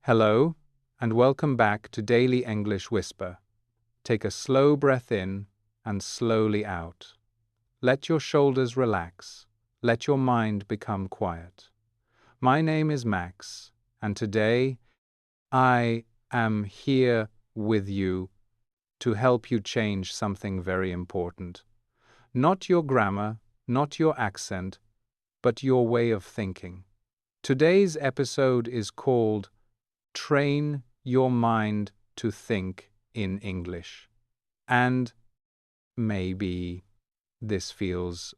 Hello, and welcome back to Daily English Whisper. Take a slow breath in and slowly out. Let your shoulders relax. Let your mind become quiet. My name is Max, and today I am here with you to help you change something very important. Not your grammar, not your accent, but your way of thinking. Today's episode is called Train Your Mind to Think in English. And maybe this feels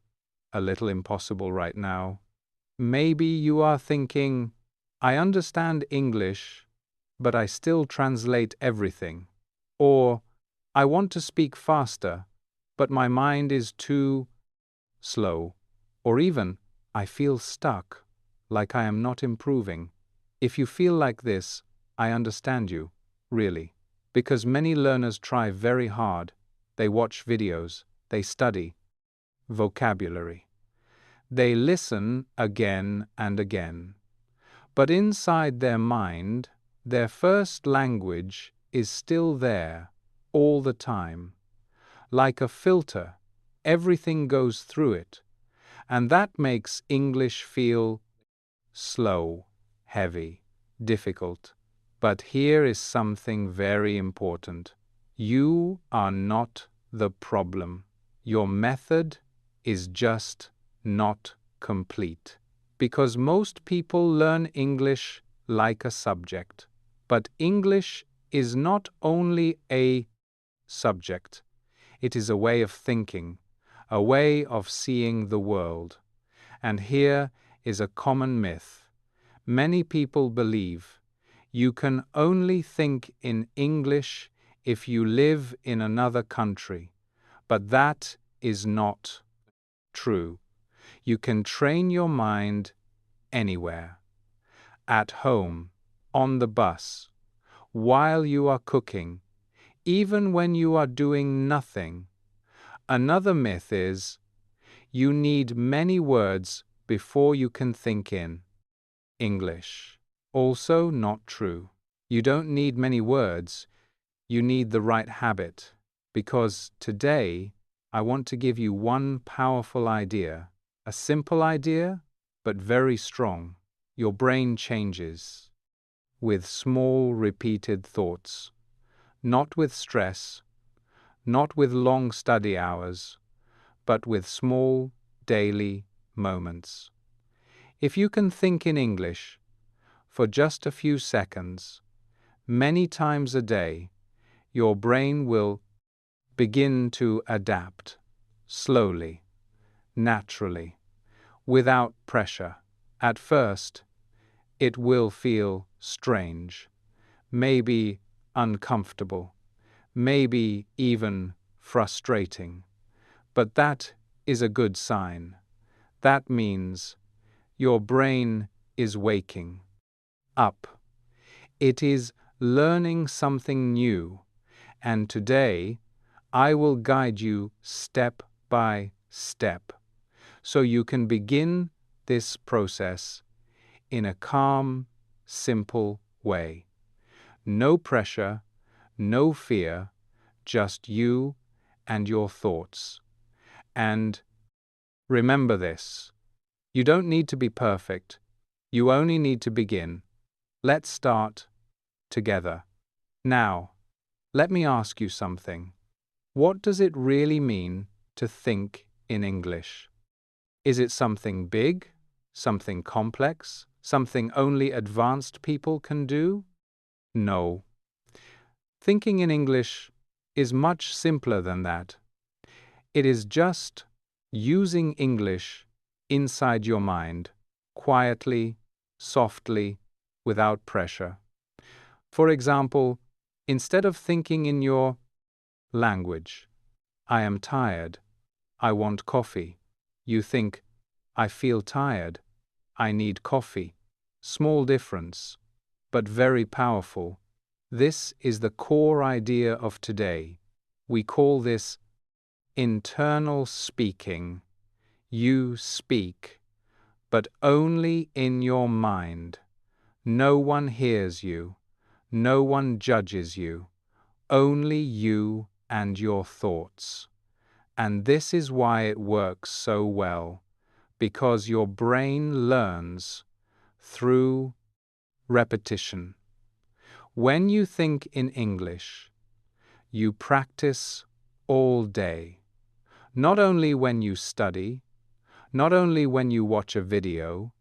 a little impossible right now. Maybe you are thinking, I understand English, but I still translate everything. Or, I want to speak faster, but my mind is too slow. Or even, I feel stuck, like I am not improving. If you feel like this, I understand you, really. Because many learners try very hard. They watch videos, they study vocabulary. They listen again and again. But inside their mind, their first language is still there, all the time. Like a filter, everything goes through it. And that makes English feel slow, heavy, difficult. But here is something very important. You are not the problem. Your method is just not complete. Because most people learn English like a subject. But English is not only a subject. It is a way of thinking, a way of seeing the world. And here is a common myth. Many people believe you can only think in English if you live in another country, but that is not true. You can train your mind anywhere. At home, on the bus, while you are cooking, even when you are doing nothing. Another myth is you need many words before you can think in English. Also not true. You don't need many words, you need the right habit. Because today, I want to give you one powerful idea. A simple idea, but very strong. Your brain changes with small repeated thoughts. Not with stress, not with long study hours, but with small daily moments. If you can think in English for just a few seconds, many times a day, your brain will begin to adapt, slowly, naturally, without pressure. At first, it will feel strange, maybe uncomfortable, maybe even frustrating. But that is a good sign. That means your brain is waking up. It is learning something new, and today I will guide you step by step so you can begin this process in a calm, simple way. No pressure, no fear, just you and your thoughts. And remember this. You don't need to be perfect. You only need to begin. Let's start together. Now, let me ask you something. What does it really mean to think in English? Is it something big, something complex, something only advanced people can do? No. Thinking in English is much simpler than that. It is just using English inside your mind, quietly, softly, without pressure. For example, instead of thinking in your language, I am tired, I want coffee, you think, I feel tired, I need coffee. Small difference, but very powerful. This is the core idea of today. We call this internal speaking. You speak, but only in your mind. No one hears you. No one judges you, only you and your thoughts. And this is why it works so well, because your brain learns through repetition. When you think in English, you practice all day, not only when you study, not only when you watch a video,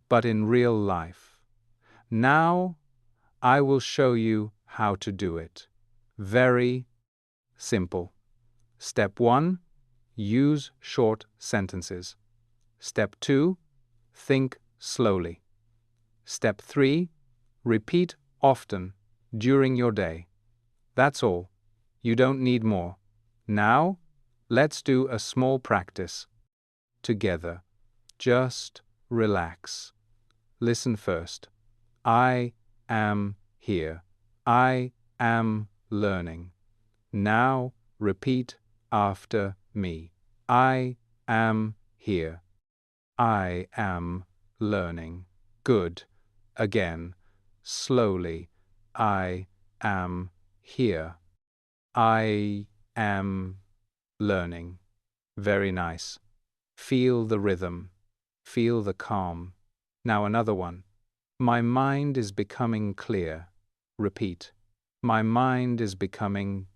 but in real life. Now, I will show you how to do it. Very simple. Step 1, use short sentences. Step 2, think slowly. Step 3, repeat often during your day. That's all. You don't need more. Now, let's do a small practice together. Just relax. Listen first. I am here. I am learning. Now repeat after me. I am here. I am learning. Good. Again. Slowly. I am here. I am learning. Very nice. Feel the rhythm. Feel the calm. Now another one. My mind is becoming clear. Repeat. My mind is becoming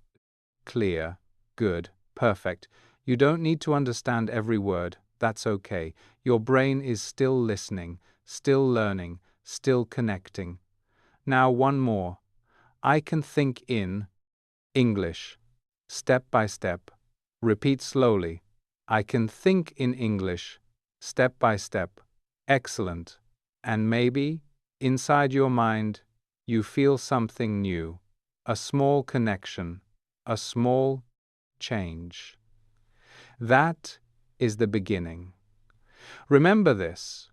clear. Good. Perfect. You don't need to understand every word. That's okay. Your brain is still listening, still learning, still connecting. Now one more. I can think in English. Step by step. Repeat slowly. I can think in English. Step by step. Excellent. And maybe, inside your mind, you feel something new. A small connection. A small change. That is the beginning. Remember this.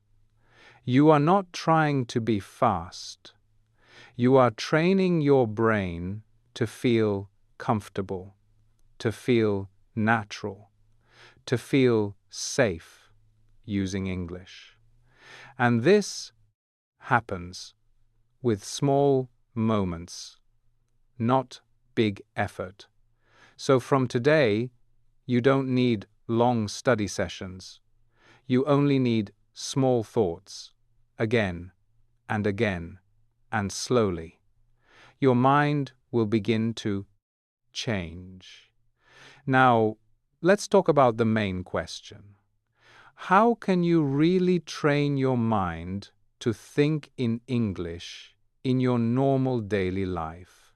You are not trying to be fast. You are training your brain to feel comfortable, to feel natural, to feel safe using English. And this happens with small moments, not big effort. So from today, you don't need long study sessions. You only need small thoughts, again and again, and slowly. Your mind will begin to change. Now, let's talk about the main question. How can you really train your mind to think in English in your normal daily life?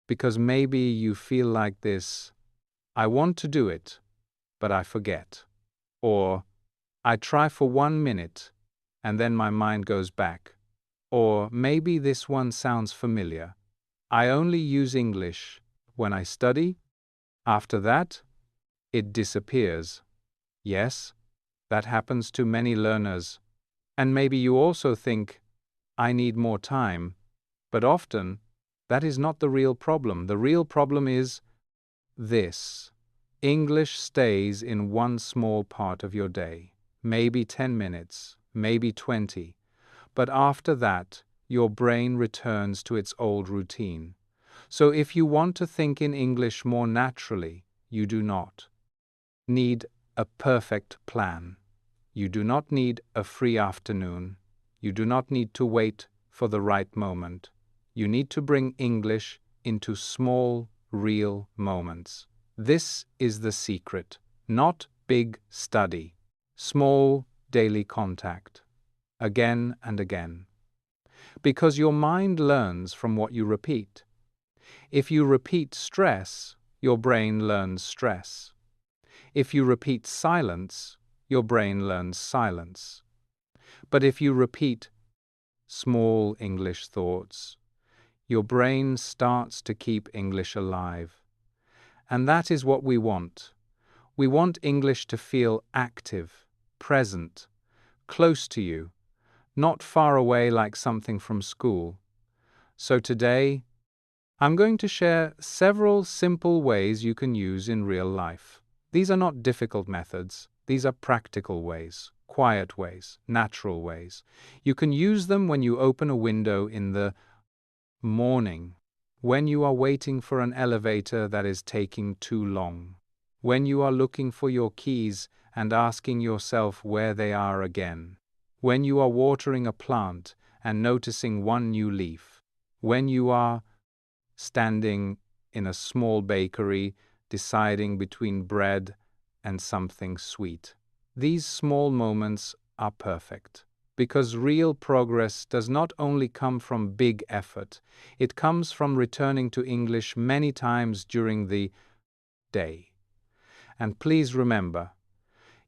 Because maybe you feel like this, I want to do it, but I forget. Or, I try for 1 minute, and then my mind goes back. Or, maybe this one sounds familiar. I only use English when I study. After that, it disappears. Yes, that happens to many learners. And maybe you also think, I need more time. But often, that is not the real problem. The real problem is this. English stays in one small part of your day. Maybe 10 minutes, maybe 20. But after that, your brain returns to its old routine. So if you want to think in English more naturally, you do not need a perfect plan. You do not need a free afternoon. You do not need to wait for the right moment. You need to bring English into small, real moments. This is the secret. Not big study. Small, daily contact. Again and again. Because your mind learns from what you repeat. If you repeat stress, your brain learns stress. If you repeat silence, your brain learns silence. But if you repeat small English thoughts, your brain starts to keep English alive. And that is what we want. We want English to feel active, present, close to you, not far away like something from school. So today, I'm going to share several simple ways you can use in real life. These are not difficult methods. These are practical ways, quiet ways, natural ways. You can use them when you open a window in the Morning. When you are waiting for an elevator that is taking too long. When you are looking for your keys and asking yourself where they are again. When you are watering a plant and noticing one new leaf. When you are standing in a small bakery deciding between bread and something sweet. These small moments are perfect. Because real progress does not only come from big effort, it comes from returning to English many times during the day. And please remember,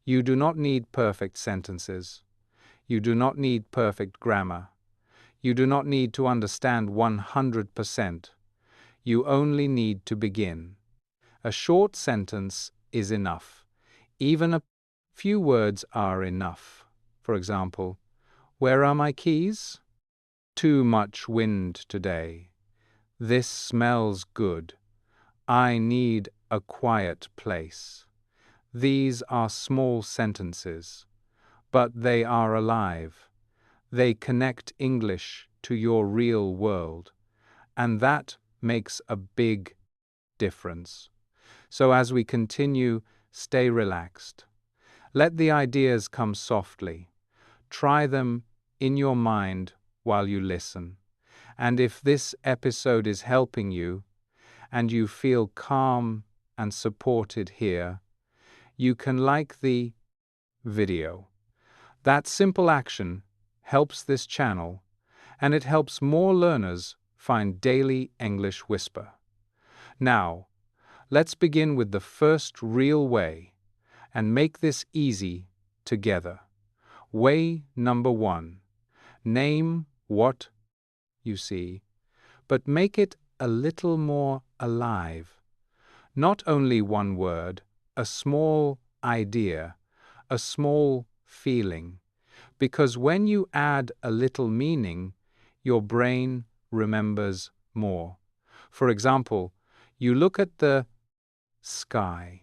you do not need perfect sentences. You do not need perfect grammar. You do not need to understand 100%. You only need to begin. A short sentence is enough. Even a few words are enough. For example, where are my keys? Too much wind today. This smells good. I need a quiet place. These are small sentences, but they are alive. They connect English to your real world, and that makes a big difference. So as we continue, stay relaxed. Let the ideas come softly. Try them in your mind while you listen. And if this episode is helping you, and you feel calm and supported here, you can like the video. That simple action helps this channel, and it helps more learners find Daily English Whisper. Now, let's begin with the first real way and make this easy together. Way number 1. Name what you see, but make it a little more alive. Not only one word, a small idea, a small feeling, because when you add a little meaning, your brain remembers more. For example, you look at the sky.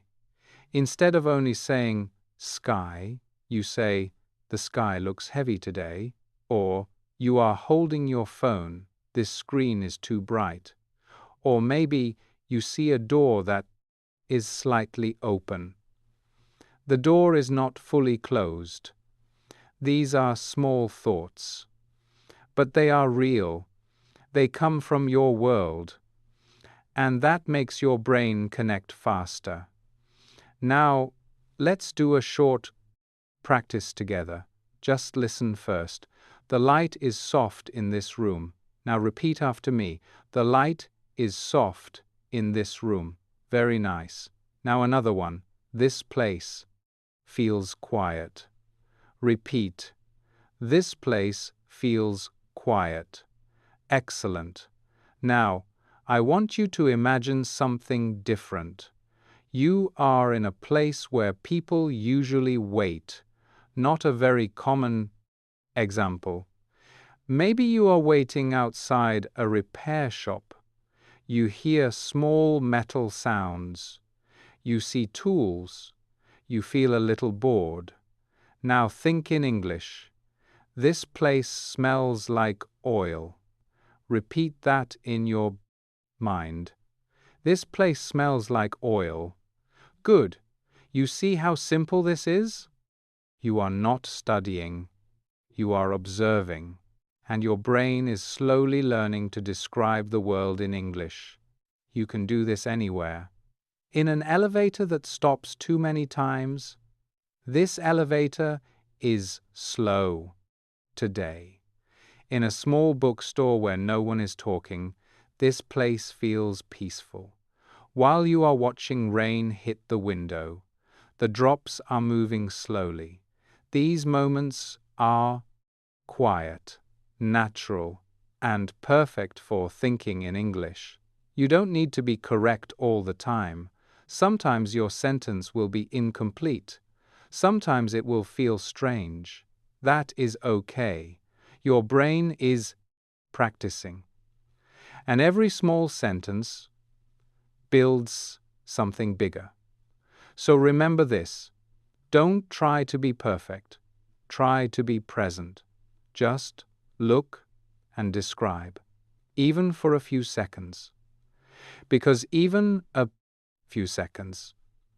Instead of only saying sky, you say, the sky looks heavy today, or you are holding your phone, this screen is too bright. Or maybe you see a door that is slightly open. The door is not fully closed. These are small thoughts, but they are real. They come from your world, and that makes your brain connect faster. Now, let's do a short practice together. Just listen first. The light is soft in this room. Now repeat after me. The light is soft in this room. Very nice. Now another one. This place feels quiet. Repeat. This place feels quiet. Excellent. Now, I want you to imagine something different. You are in a place where people usually wait. Not a very common example. Maybe you are waiting outside a repair shop. You hear small metal sounds. You see tools. You feel a little bored. Now think in English. This place smells like oil. Repeat that in your mind. This place smells like oil. Good. You see how simple this is? You are not studying. You are observing. And your brain is slowly learning to describe the world in English. You can do this anywhere. In an elevator that stops too many times, this elevator is slow today. In a small bookstore where no one is talking, this place feels peaceful. While you are watching rain hit the window, the drops are moving slowly. These moments are quiet, natural, and perfect for thinking in English. You don't need to be correct all the time. Sometimes your sentence will be incomplete. Sometimes it will feel strange. That is okay. Your brain is practicing. And every small sentence builds something bigger. So remember this. Don't try to be perfect. Try to be present. Just look and describe. even for a few seconds. Because even a few seconds,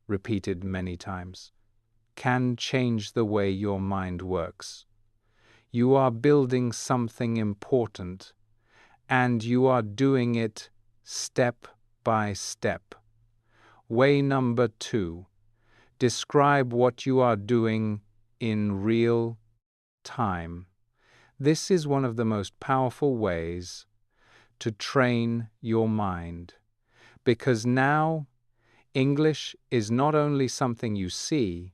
repeated many times, can change the way your mind works. You are building something important, and you are doing it step by step. Way number 2. Describe what you are doing in real time. This is one of the most powerful ways to train your mind, because now English is not only something you see,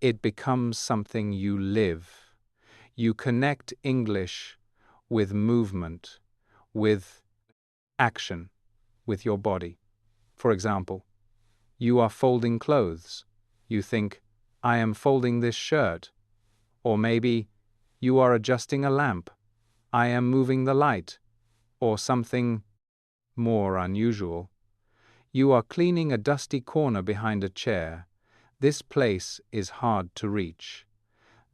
it becomes something you live. You connect English with movement, with action, with your body. For example, you are folding clothes. You think, I am folding this shirt. Or maybe you are adjusting a lamp. I am moving the light. Or something more unusual. You are cleaning a dusty corner behind a chair. This place is hard to reach.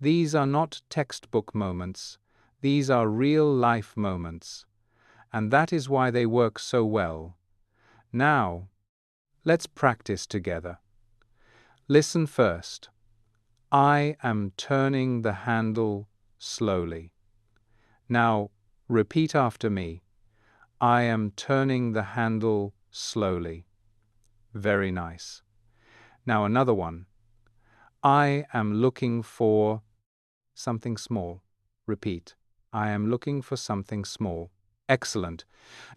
These are not textbook moments. These are real-life moments. And that is why they work so well. Now, let's practice together. Listen first. I am turning the handle slowly. Now, repeat after me. I am turning the handle slowly. Very nice. Now another one. I am looking for something small. Repeat. I am looking for something small. Excellent.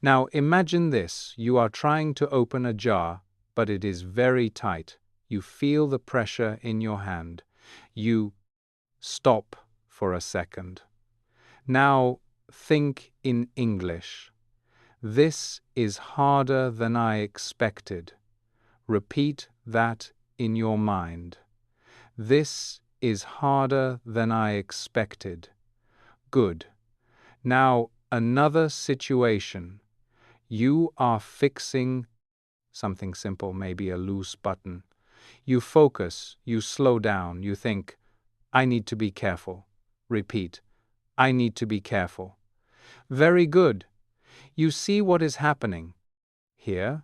Now imagine this. You are trying to open a jar, but it is very tight. You feel the pressure in your hand. You stop for a second. Now think in English. This is harder than I expected. Repeat that in your mind. This is harder than I expected. Good. Now another situation. You are fixing something simple, maybe a loose button. You focus, you slow down, you think, I need to be careful. Repeat, I need to be careful. Very good. You see what is happening here?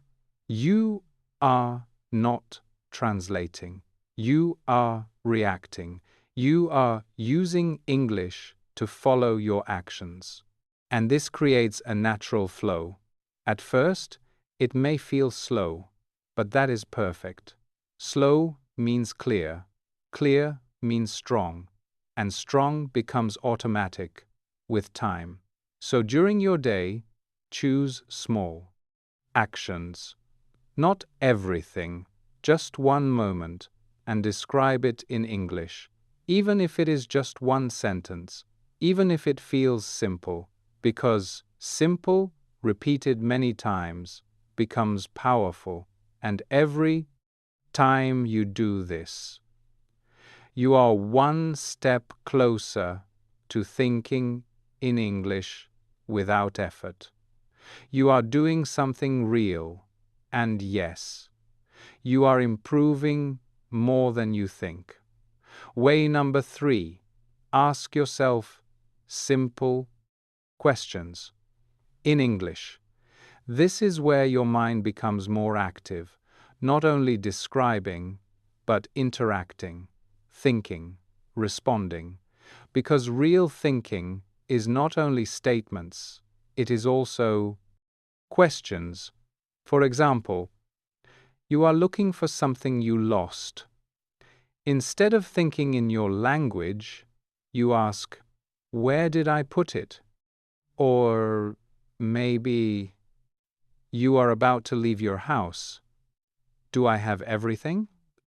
You are not translating. You are reacting. You are using English to follow your actions. And this creates a natural flow. At first, it may feel slow, but that is perfect. Slow means clear. Clear means strong. And strong becomes automatic with time. So during your day, choose small actions. Not everything, just one moment, and describe it in English, even if it is just one sentence, even if it feels simple, because simple, repeated many times, becomes powerful, and every time you do this, you are one step closer to thinking in English without effort. You are doing something real, and yes, you are improving more than you think. Way number 3, ask yourself simple questions in English. This is where your mind becomes more active, not only describing, but interacting, thinking, responding, because real thinking is not only statements, it is also questions. For example, you are looking for something you lost. Instead of thinking in your language, you ask, where did I put it? Or maybe you are about to leave your house. Do I have everything?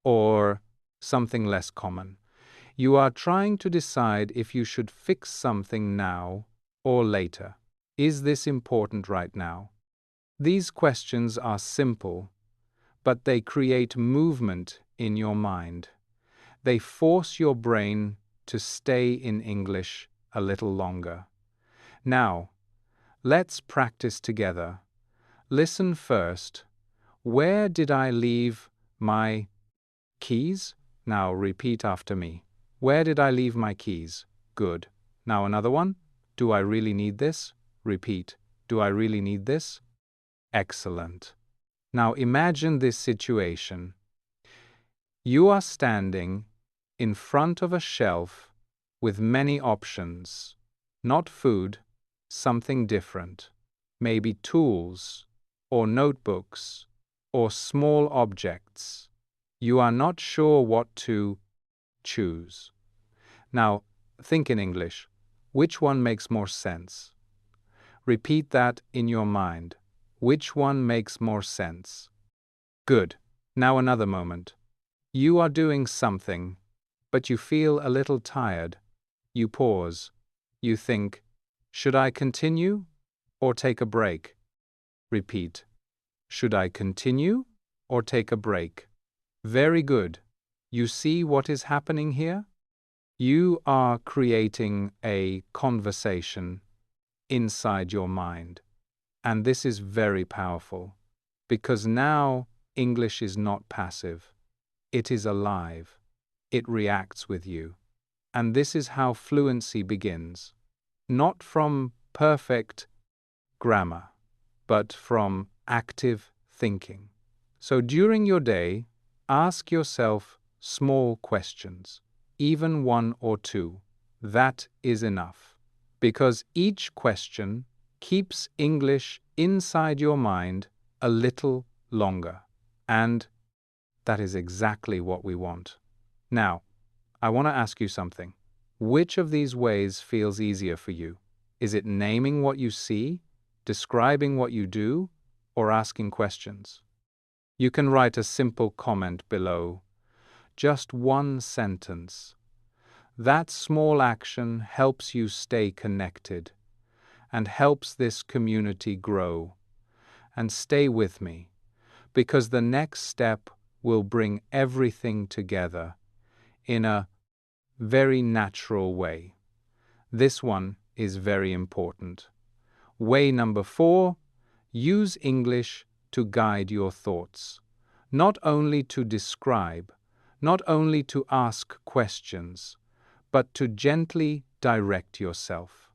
Or something less common. You are trying to decide if you should fix something now or later. Is this important right now? These questions are simple, but they create movement in your mind. They force your brain to stay in English a little longer. Now, let's practice together. Listen first. Where did I leave my keys? Now repeat after me. Where did I leave my keys? Good. Now another one. Do I really need this? Repeat. Do I really need this? Excellent. Now imagine this situation. You are standing in front of a shelf with many options. Not food, something different. Maybe tools, or notebooks, or small objects. You are not sure what to choose. Now, think in English. Which one makes more sense? Repeat that in your mind. Which one makes more sense? Good. Now another moment. You are doing something, but you feel a little tired. You pause. You think, should I continue or take a break? Repeat. Should I continue or take a break? Very good. You see what is happening here? You are creating a conversation inside your mind. And this is very powerful because now English is not passive. It is alive. It reacts with you. And this is how fluency begins. Not from perfect grammar, but from active thinking. So during your day, ask yourself small questions, even one or two. That is enough. Because each question keeps English inside your mind a little longer. And that is exactly what we want. Now, I want to ask you something. Which of these ways feels easier for you? Is it naming what you see, describing what you do, or asking questions? You can write a simple comment below. Just one sentence. That small action helps you stay connected and helps this community grow. And stay with me, because the next step will bring everything together in a very natural way. This one is very important. Way number 4, use English to guide your thoughts. Not only to describe, not only to ask questions, but to gently direct yourself.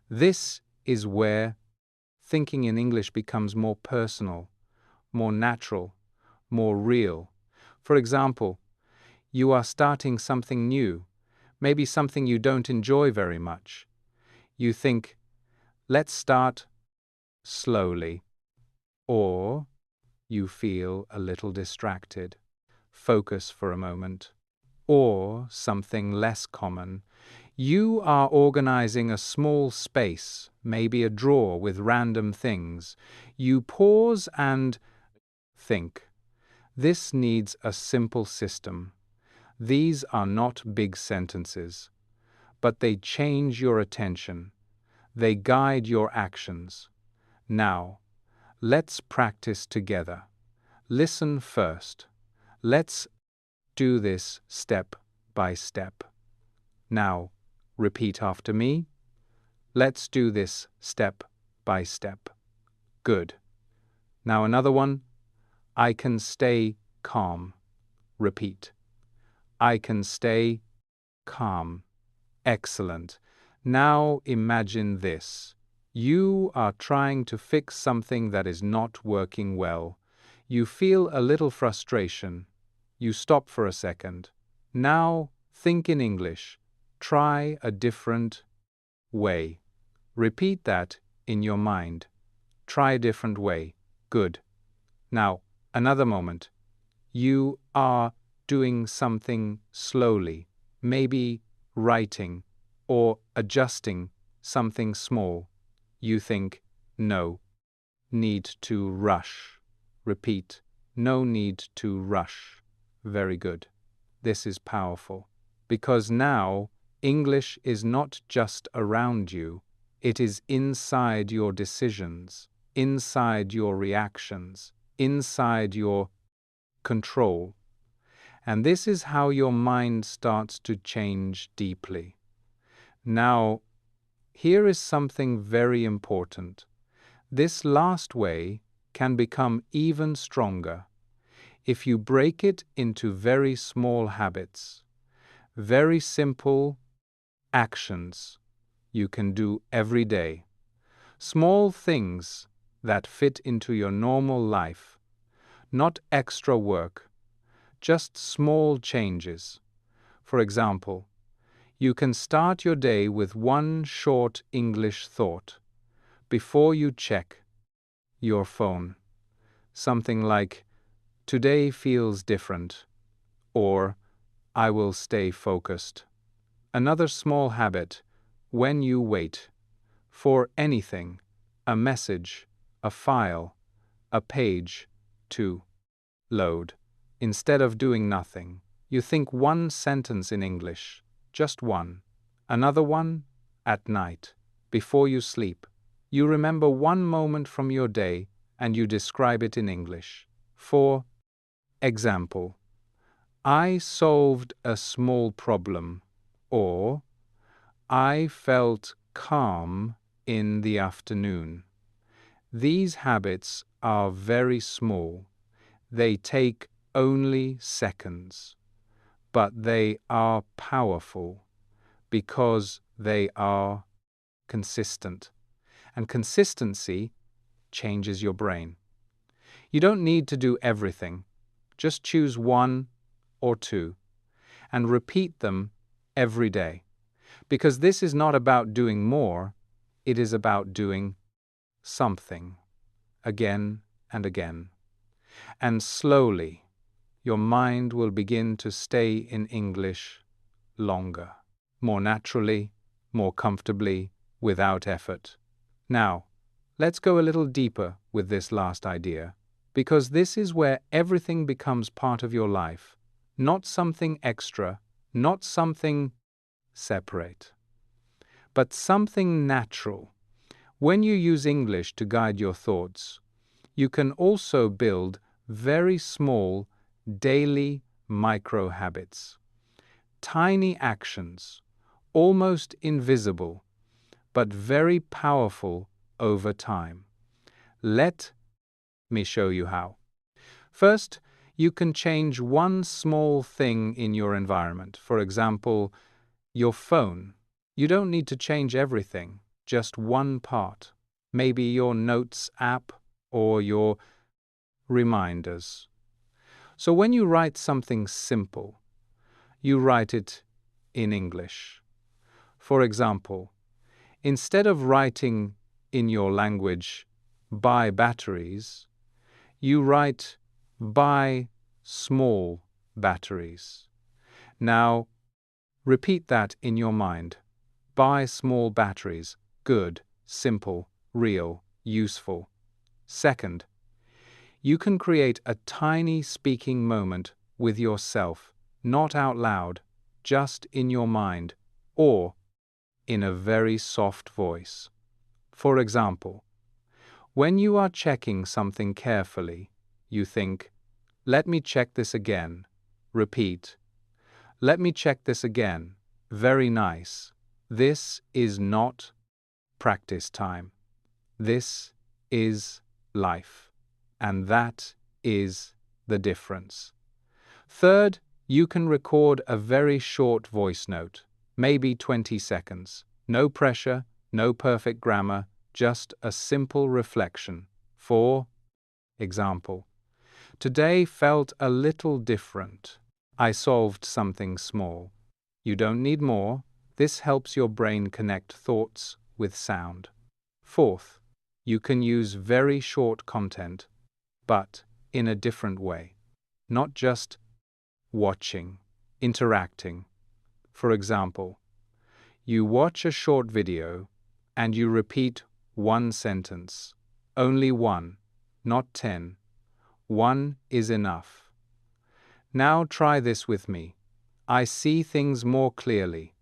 This is where thinking in English becomes more personal, more natural, more real. For example, you are starting something new, maybe something you don't enjoy very much. You think, let's start slowly. Or you feel a little distracted. Focus for a moment. Or something less common. You are organizing a small space, maybe a drawer with random things. You pause and think. This needs a simple system. These are not big sentences, but they change your attention. They guide your actions. Now, let's practice together. Listen first. Let's do this step by step. Now, repeat after me. Let's do this step by step. Good. Now another one. I can stay calm. Repeat. I can stay calm. Excellent. Now imagine this. You are trying to fix something that is not working well. You feel a little frustration. You stop for a second. Now think in English. Try a different way. Repeat that in your mind. Try a different way. Good. Now, another moment. You are doing something slowly, maybe writing or adjusting something small. You think, no need to rush. Repeat, no need to rush. Very good. This is powerful. Because now, English is not just around you, it is inside your decisions, inside your reactions, inside your control. And this is how your mind starts to change deeply. Now, here is something very important. This last way can become even stronger if you break it into very small habits, very simple actions you can do every day. Small things that fit into your normal life, not extra work, just small changes. For example, you can start your day with one short English thought before you check your phone. Something like, "Today feels different," or "I will stay focused." Another small habit: when you wait for anything, a message, a file, a page, to load, instead of doing nothing, you think one sentence in English, just one. Another one at night, before you sleep. You remember one moment from your day and you describe it in English. For example, I solved a small problem, or I felt calm in the afternoon. These habits are very small. They take only seconds, but they are powerful because they are consistent. And consistency changes your brain. You don't need to do everything. Just choose one or two and repeat them every day. Because this is not about doing more, it is about doing something again and again. And slowly, your mind will begin to stay in English longer, more naturally, more comfortably, without effort. Now, let's go a little deeper with this last idea, because this is where everything becomes part of your life, not something extra, not something separate, but something natural. When you use English to guide your thoughts, you can also build very small, daily micro habits. Tiny actions, almost invisible, but very powerful over time. Let me show you how. First, you can change one small thing in your environment. For example, your phone. You don't need to change everything, just one part. Maybe your notes app or your reminders. So when you write something simple, you write it in English. For example, instead of writing in your language, "buy batteries," you write, "buy small batteries." Now, repeat that in your mind. Buy small batteries. Good, simple, real, useful. Second, you can create a tiny speaking moment with yourself, not out loud, just in your mind, or in a very soft voice. For example, when you are checking something carefully, you think, "Let me check this again." Repeat, "Let me check this again." Very nice. This is not practice time. This is life. And that is the difference. Third, you can record a very short voice note, maybe 20 seconds. No pressure, no perfect grammar, just a simple reflection. For example, today felt a little different. I solved something small. You don't need more. This helps your brain connect thoughts with sound. Fourth, you can use very short content, but in a different way. Not just watching, interacting. For example, you watch a short video and you repeat one sentence. Only one, not 10. One is enough. Now try this with me. I see things more clearly.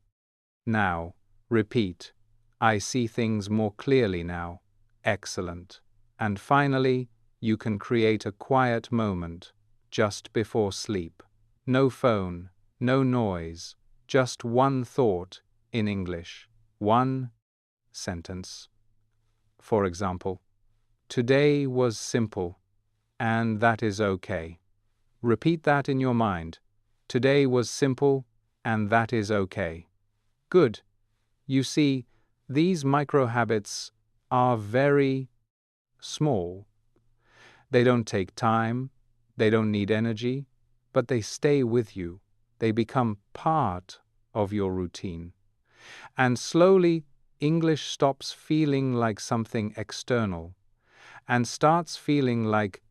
Now, repeat. I see things more clearly now. Excellent. And finally, you can create a quiet moment just before sleep. No phone, no noise, just one thought in English. One sentence. For example, today was simple, and that is okay. Repeat that in your mind. Today was simple, and that is okay. Good. You see, these micro habits are very small. They don't take time, they don't need energy, but they stay with you. They become part of your routine. And slowly, English stops feeling like something external and starts feeling like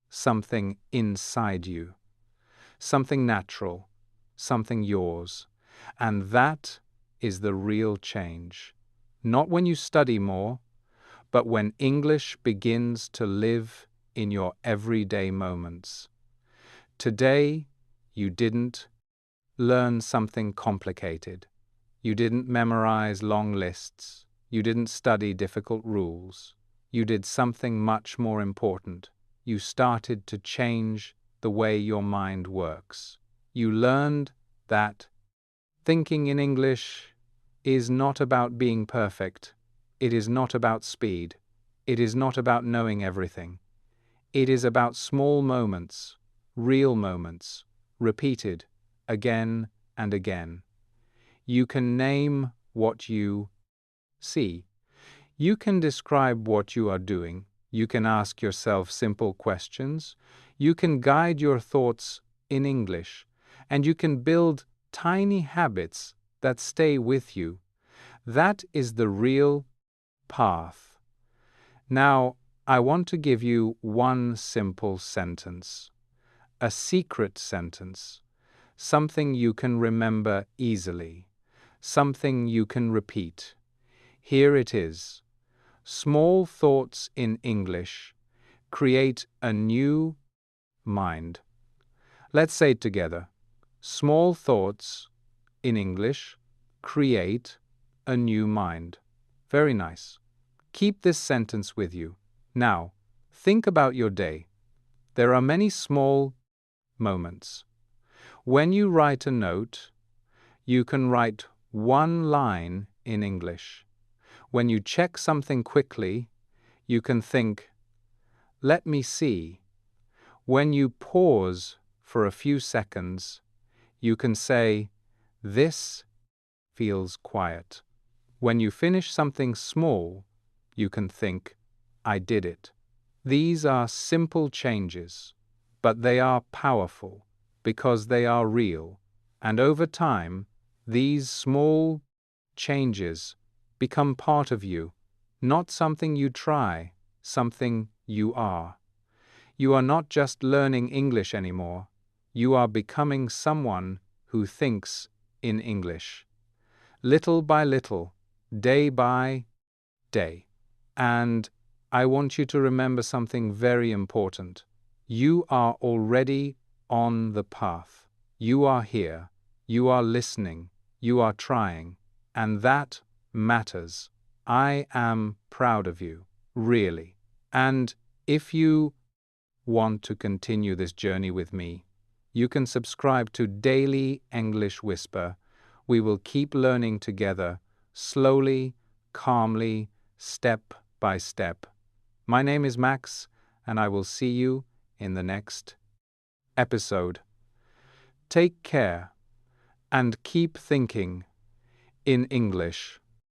something inside you, something natural, something yours. And that is the real change. Not when you study more, but when English begins to live in your everyday moments. Today, you didn't learn something complicated. You didn't memorize long lists. You didn't study difficult rules. You did something much more important. You started to change the way your mind works. You learned that thinking in English is not about being perfect. It is not about speed. It is not about knowing everything. It is about small moments, real moments, repeated again and again. You can name what you see. You can describe what you are doing. You can ask yourself simple questions. You can guide your thoughts in English. And you can build tiny habits that stay with you. That is the real path. Now, I want to give you one simple sentence, a secret sentence, something you can remember easily, something you can repeat. Here it is. Small thoughts in English create a new mind. Let's say it together. Small thoughts in English create a new mind. Very nice. Keep this sentence with you. Now, think about your day. There are many small moments. When you write a note, you can write one line in English. When you check something quickly, you can think, "Let me see." When you pause for a few seconds, you can say, "This feels quiet." When you finish something small, you can think, "I did it." These are simple changes, but they are powerful because they are real, and over time, these small changes become part of you, not something you try, something you are. You are not just learning English anymore, you are becoming someone who thinks in English. Little by little, day by day. And I want you to remember something very important. You are already on the path. You are here. You are listening. You are trying. And that matters. I am proud of you, really. And if you want to continue this journey with me, you can subscribe to Daily English Whisper. We will keep learning together, slowly, calmly, step by step. My name is Max, and I will see you in the next episode. Take care and keep thinking in English.